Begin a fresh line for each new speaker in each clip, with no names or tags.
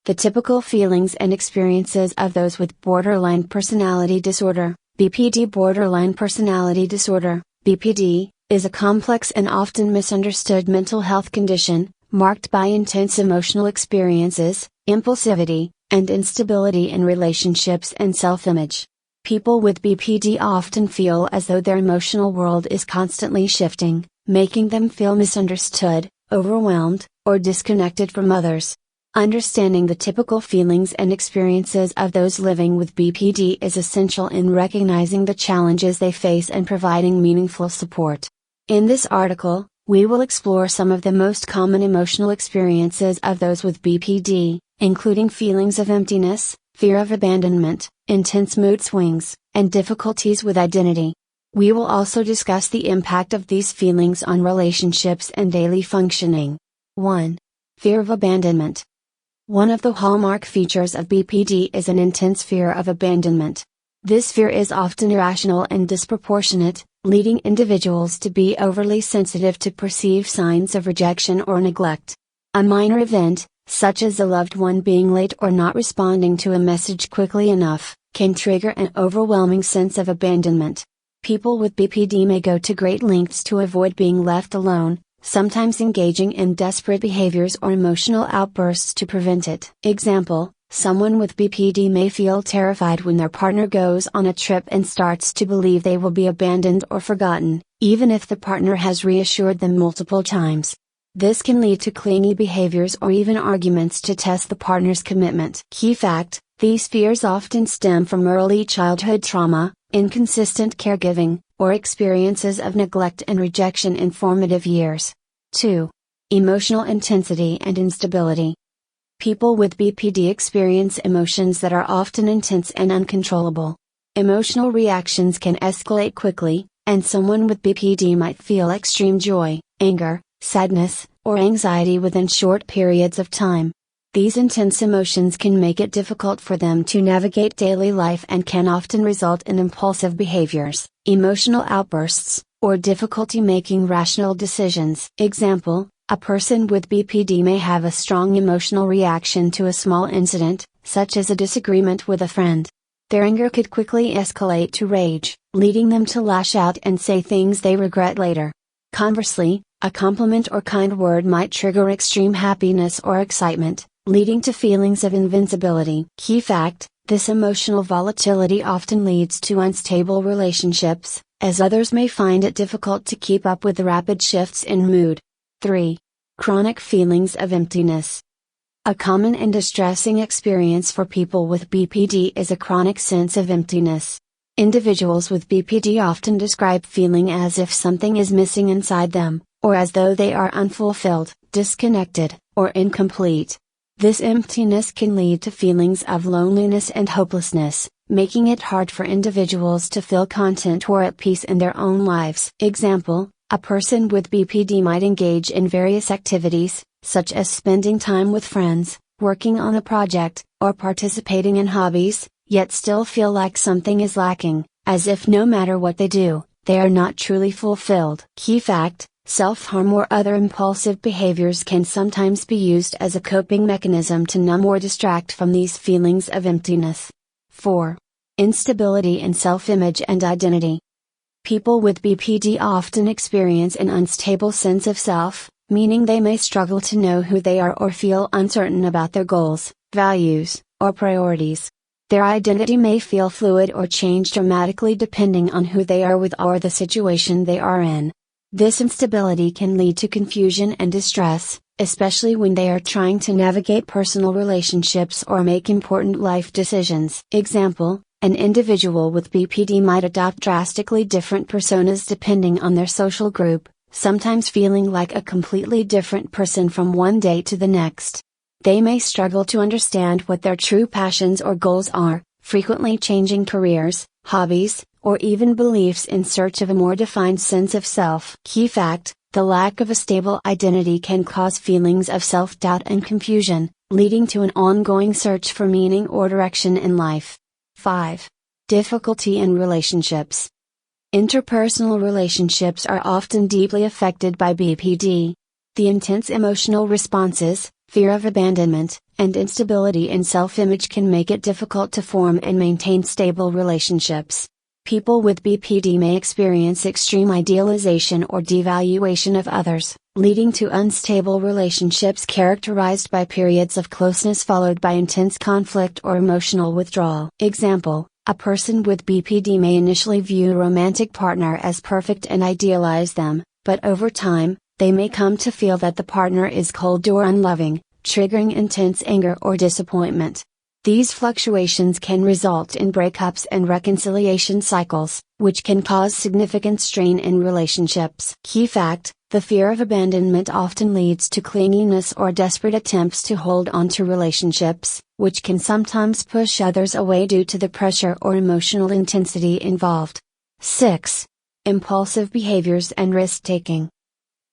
The typical feelings and experiences of those with borderline personality disorder, BPD. Borderline personality disorder, BPD, is a complex and often misunderstood mental health condition, marked by intense emotional experiences, impulsivity, and instability in relationships and self-image. People with BPD often feel as though their emotional world is constantly shifting, making them feel misunderstood, overwhelmed, or disconnected from others. Understanding the typical feelings and experiences of those living with BPD is essential in recognizing the challenges they face and providing meaningful support. In this article, we will explore some of the most common emotional experiences of those with BPD, including feelings of emptiness, fear of abandonment, intense mood swings, and difficulties with identity. We will also discuss the impact of these feelings on relationships and daily functioning. 1. Fear of abandonment. One of the hallmark features of BPD is an intense fear of abandonment. This fear is often irrational and disproportionate, leading individuals to be overly sensitive to perceived signs of rejection or neglect. A minor event, such as a loved one being late or not responding to a message quickly enough, can trigger an overwhelming sense of abandonment. People with BPD may go to great lengths to avoid being left alone, sometimes engaging in desperate behaviors or emotional outbursts to prevent it. Example, someone with BPD may feel terrified when their partner goes on a trip and starts to believe they will be abandoned or forgotten, even if the partner has reassured them multiple times. This can lead to clingy behaviors or even arguments to test the partner's commitment. Key fact: these fears often stem from early childhood trauma, inconsistent caregiving, or experiences of neglect and rejection in formative years. 2. Emotional intensity and instability. People with BPD experience emotions that are often intense and uncontrollable. Emotional reactions can escalate quickly, and someone with BPD might feel extreme joy, anger, sadness, or anxiety within short periods of time. These intense emotions can make it difficult for them to navigate daily life and can often result in impulsive behaviors, emotional outbursts, or difficulty making rational decisions. Example, a person with BPD may have a strong emotional reaction to a small incident, such as a disagreement with a friend. Their anger could quickly escalate to rage, leading them to lash out and say things they regret later. Conversely, a compliment or kind word might trigger extreme happiness or excitement, leading to feelings of invincibility. Key fact: this emotional volatility often leads to unstable relationships, as others may find it difficult to keep up with the rapid shifts in mood. 3. Chronic feelings of emptiness. A common and distressing experience for people with BPD is a chronic sense of emptiness. Individuals with BPD often describe feeling as if something is missing inside them, or as though they are unfulfilled, disconnected, or incomplete. This emptiness can lead to feelings of loneliness and hopelessness, making it hard for individuals to feel content or at peace in their own lives. Example, a person with BPD might engage in various activities, such as spending time with friends, working on a project, or participating in hobbies, yet still feel like something is lacking, as if no matter what they do, they are not truly fulfilled. Key fact: self-harm or other impulsive behaviors can sometimes be used as a coping mechanism to numb or distract from these feelings of emptiness. 4. Instability in self-image and identity. People with BPD often experience an unstable sense of self, meaning they may struggle to know who they are or feel uncertain about their goals, values, or priorities. Their identity may feel fluid or change dramatically depending on who they are with or the situation they are in. This instability can lead to confusion and distress, especially when they are trying to navigate personal relationships or make important life decisions. Example, an individual with BPD might adopt drastically different personas depending on their social group, sometimes feeling like a completely different person from one day to the next. They may struggle to understand what their true passions or goals are, frequently changing careers, hobbies, or even beliefs in search of a more defined sense of self. Key fact: the lack of a stable identity can cause feelings of self-doubt and confusion, leading to an ongoing search for meaning or direction in life. 5. Difficulty in relationships. Interpersonal relationships are often deeply affected by BPD. The intense emotional responses, fear of abandonment, and instability in self-image can make it difficult to form and maintain stable relationships. People with BPD may experience extreme idealization or devaluation of others, leading to unstable relationships characterized by periods of closeness followed by intense conflict or emotional withdrawal. Example: a person with BPD may initially view a romantic partner as perfect and idealize them, but over time, they may come to feel that the partner is cold or unloving, triggering intense anger or disappointment. These fluctuations can result in breakups and reconciliation cycles, which can cause significant strain in relationships. Key fact: the fear of abandonment often leads to clinginess or desperate attempts to hold on to relationships, which can sometimes push others away due to the pressure or emotional intensity involved. 6. Impulsive behaviors and risk-taking.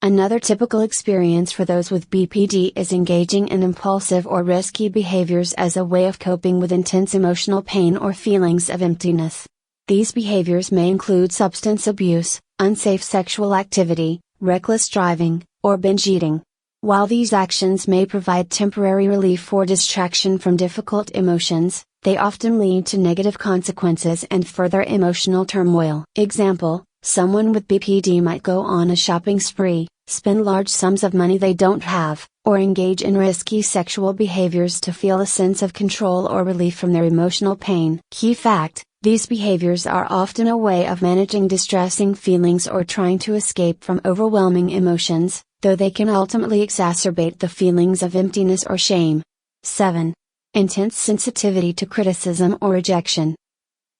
Another typical experience for those with BPD is engaging in impulsive or risky behaviors as a way of coping with intense emotional pain or feelings of emptiness. These behaviors may include substance abuse, unsafe sexual activity, reckless driving, or binge eating. While these actions may provide temporary relief or distraction from difficult emotions, they often lead to negative consequences and further emotional turmoil. Example: someone with BPD might go on a shopping spree, spend large sums of money they don't have, or engage in risky sexual behaviors to feel a sense of control or relief from their emotional pain. Key fact: these behaviors are often a way of managing distressing feelings or trying to escape from overwhelming emotions, though they can ultimately exacerbate the feelings of emptiness or shame. 7. Intense sensitivity to criticism or rejection.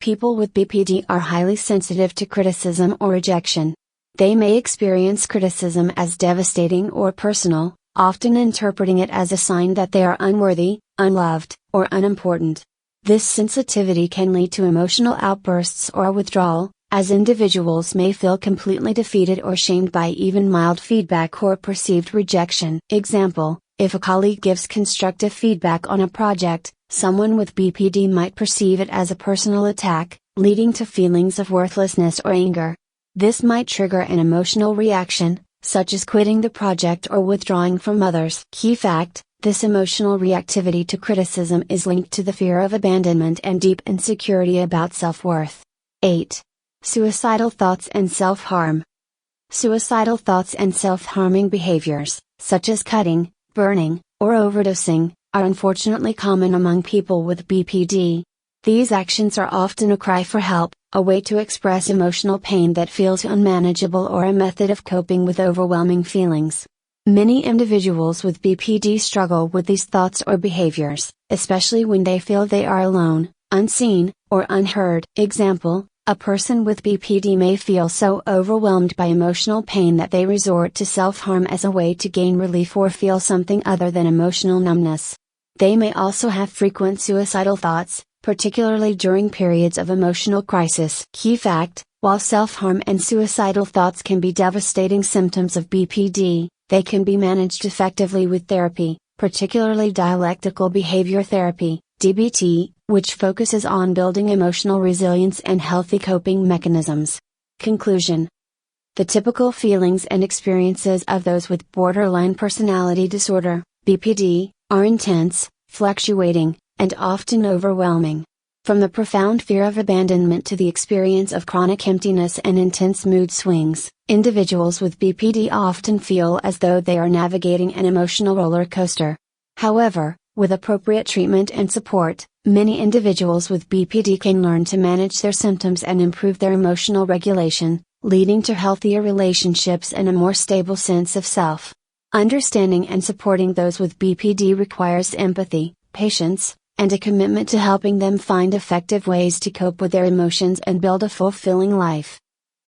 People with BPD are highly sensitive to criticism or rejection. They may experience criticism as devastating or personal, often interpreting it as a sign that they are unworthy, unloved, or unimportant. This sensitivity can lead to emotional outbursts or withdrawal, as individuals may feel completely defeated or shamed by even mild feedback or perceived rejection. Example: if a colleague gives constructive feedback on a project, someone with BPD might perceive it as a personal attack, leading to feelings of worthlessness or anger. This might trigger an emotional reaction, such as quitting the project or withdrawing from others. Key fact: this emotional reactivity to criticism is linked to the fear of abandonment and deep insecurity about self-worth. 8. Suicidal thoughts and self-harm. Suicidal thoughts and self-harming behaviors, such as cutting, burning, or overdosing, are unfortunately common among people with BPD. These actions are often a cry for help, a way to express emotional pain that feels unmanageable, or a method of coping with overwhelming feelings. Many individuals with BPD struggle with these thoughts or behaviors, especially when they feel they are alone, unseen, or unheard. Example: a person with BPD may feel so overwhelmed by emotional pain that they resort to self-harm as a way to gain relief or feel something other than emotional numbness. They may also have frequent suicidal thoughts, particularly during periods of emotional crisis. Key fact: while self-harm and suicidal thoughts can be devastating symptoms of BPD, they can be managed effectively with therapy, particularly dialectical behavior therapy, DBT, which focuses on building emotional resilience and healthy coping mechanisms. Conclusion: the typical feelings and experiences of those with borderline personality disorder, BPD, are intense, fluctuating, and often overwhelming. From the profound fear of abandonment to the experience of chronic emptiness and intense mood swings, individuals with BPD often feel as though they are navigating an emotional roller coaster. However, with appropriate treatment and support, many individuals with BPD can learn to manage their symptoms and improve their emotional regulation, leading to healthier relationships and a more stable sense of self. Understanding and supporting those with BPD requires empathy, patience, and a commitment to helping them find effective ways to cope with their emotions and build a fulfilling life.